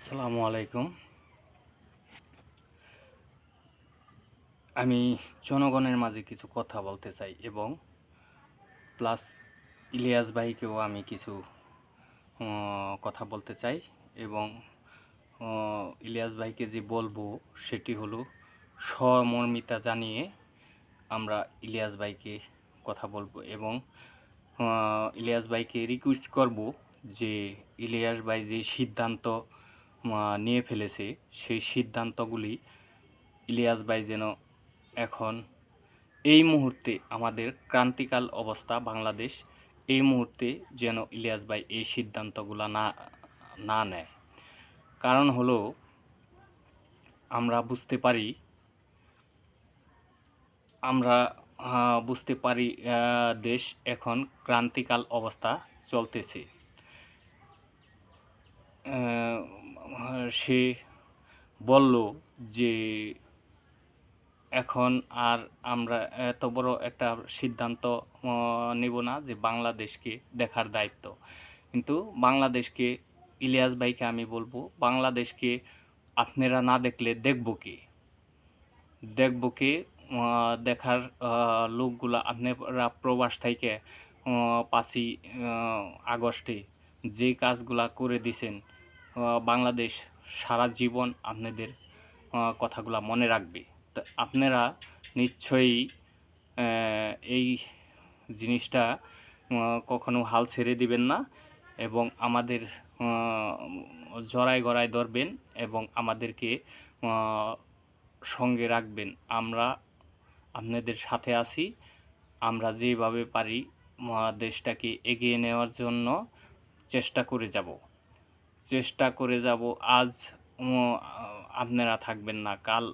আসসালামু আলাইকুম। আমি জনগণের মাঝে কিছু কথা বলতে চাই এবং প্লাস ইলিয়াস ভাইকেও আমি কিছু কথা বলতে চাই এবং ইলিয়াস ভাইকে যে বলবো সেটি হলো সহমর্মিতা জানিয়ে আমরা ইলিয়াস ভাইকে কথা বলবো এবং ইলিয়াস ভাইকে রিকোয়েস্ট করব যে ইলিয়াস ভাই যে সিদ্ধান্ত নিয়ে ফেলেছে সেই সিদ্ধান্তগুলি ইলিয়াস ভাই যেন এখন এই মুহূর্তে আমাদের ক্রান্তিকাল অবস্থা বাংলাদেশ, এই মুহূর্তে যেন ইলিয়াস ভাই এই সিদ্ধান্তগুলো না নেয়। কারণ হলো আমরা বুঝতে পারি দেশ এখন ক্রান্তিকাল অবস্থা চলতেছে। সে বলল যে এখন আর আমরা এত বড় একটা সিদ্ধান্ত নেব না যে বাংলাদেশকে দেখার দায়িত্ব। কিন্তু বাংলাদেশকে ইলিয়াস ভাইকে আমি বলবো, বাংলাদেশকে আপনারা না দেখলে দেখব কে দেখার লোকগুলা আপনারা প্রবাস থেকে 5ই আগস্টে যে কাজগুলা করে দিছেন, বাংলাদেশ সারা জীবন আপনাদের কথাগুলা মনে রাখবে। তো আপনারা নিশ্চয়ই এই জিনিসটা কখনো হাল ছেড়ে দিবেন না এবং আমাদের জড়ায় গড়ায় ধরবেন এবং আমাদেরকে সঙ্গে রাখবেন। আমরা আপনাদের সাথে আছি। আমরা যেভাবে পারি দেশটাকে এগিয়ে নেওয়ার জন্য চেষ্টা করে যাব। আজ আপনারা থাকবেন না, কাল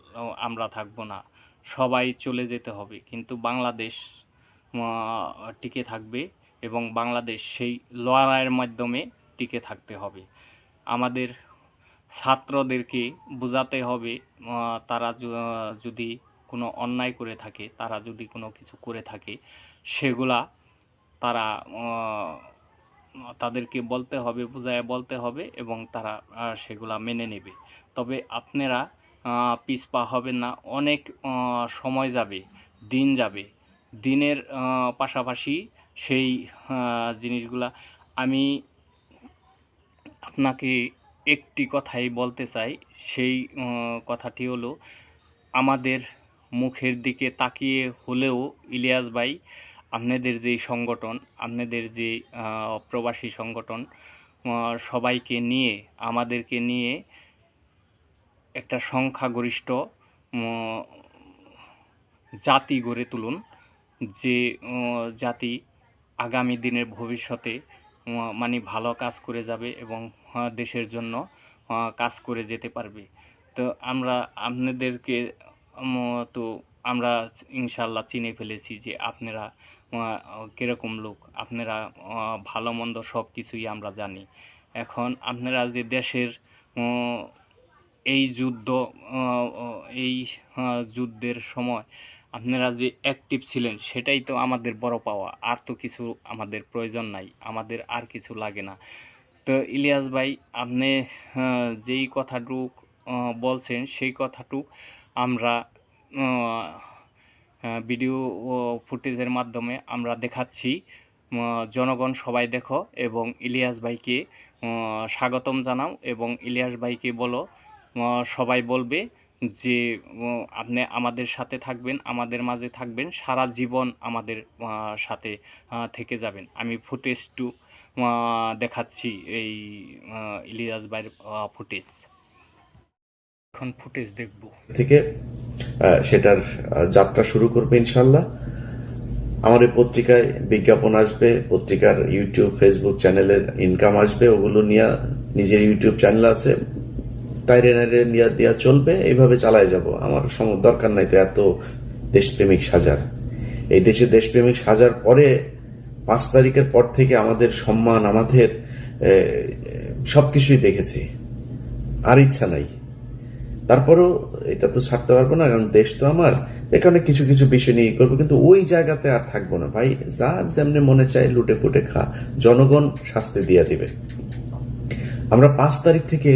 আমরা থাকব না, সবাই চলে যেতে হবে, কিন্তু বাংলাদেশ টিকে থাকবে এবং বাংলাদেশ সেই লড়াইয়ের মাধ্যমে টিকে থাকতে হবে। আমাদের ছাত্রদেরকে বোঝাতে হবে তারা যদি কোনো অন্যায় করে থাকে, তারা যদি কোনো কিছু করে থাকে, সেগুলা তারা তাদেরকে বলতে হবে, বুঝায় বলতে হবে এবং তারা সেগুলা মেনে নেবে। তবে আপনারা পিছপা হবেন না। অনেক সময় যাবে, দিন যাবে, দিনের পাশাপাশি সেই জিনিসগুলা আমি আপনাকে একটি কথাই বলতে চাই। সেই কথাটি হলো, আমাদের মুখের দিকে তাকিয়ে হলেও ইলিয়াস ভাই আপনাদের যে সংগঠন, আপনাদের যে প্রবাসী সংগঠন, সবাইকে নিয়ে, আমাদেরকে নিয়ে একটা সংখ্যাগরিষ্ঠ জাতি গড়ে তুলুন, যে জাতি আগামী দিনের ভবিষ্যতে মানে ভালো কাজ করে যাবে এবং দেশের জন্য কাজ করে যেতে পারবে। তো আমরা আপনাদেরকে তো আমরা ইনশাল্লাহ চিনে ফেলেছি যে আপনারা কীরকম লোক, আপনারা ভালো মন্দ সব কিছুই আমরা জানি। এখন আপনারা যে দেশের এই যুদ্ধের সময় আপনারা যে অ্যাক্টিভ ছিলেন, সেটাই তো আমাদের বড় পাওয়া। আর তো কিছু আমাদের প্রয়োজন নাই, আমাদের আর কিছু লাগে না। তো ইলিয়াস ভাই, আপনি যেই কথাটুক বলছেন সেই কথাটুক আমরা ভিডিও ফুটেজের মাধ্যমে আমরা দেখাচ্ছি। জনগণ সবাই দেখো এবং ইলিয়াস ভাইকে স্বাগতম জানাও এবং ইলিয়াস ভাইকে বলো, সবাই বলবে যে আপনি আমাদের সাথে থাকবেন, আমাদের মাঝে থাকবেন, সারা জীবন আমাদের সাথে থেকে যাবেন। আমি ফুটেজটু দেখাচ্ছি, এই ইলিয়াস ভাইয়ের ফুটেজ। এখন ফুটেজ দেখব থেকে সেটার যাত্রা শুরু করবে ইনশাল্লাহ। আমার এই পত্রিকায় বিজ্ঞাপন আসবে, পত্রিকার ইউটিউব ফেসবুক চ্যানেলের ইনকাম আসবে, ওগুলো নিয়ে নিজের ইউটিউব চ্যানেল আছে, তাইরে নাইরে নিয়ে দেওয়া চলবে, এইভাবে চালায় যাব। আমার দরকার নাই তো এত দেশপ্রেমিক সাজার। এই দেশে দেশপ্রেমিক সাজার পরে 5 তারিখের পর থেকে আমাদের সম্মান, আমাদের সবকিছুই দেখেছি, আর ইচ্ছা নাই। তারপরও এটা তো ছাড়তে পারবো না, কারণ দেশ তো আমার, এখানে কিছু কিছু বিষয় নিয়ে করবো, কিন্তু ওই জায়গাতে আর থাকবো না ভাই। যার যেমনি মনে চায় লুটে পুটে খা, জনগণ শাস্তি দিয়ে দিবে। আমরা 5 তারিখ থেকে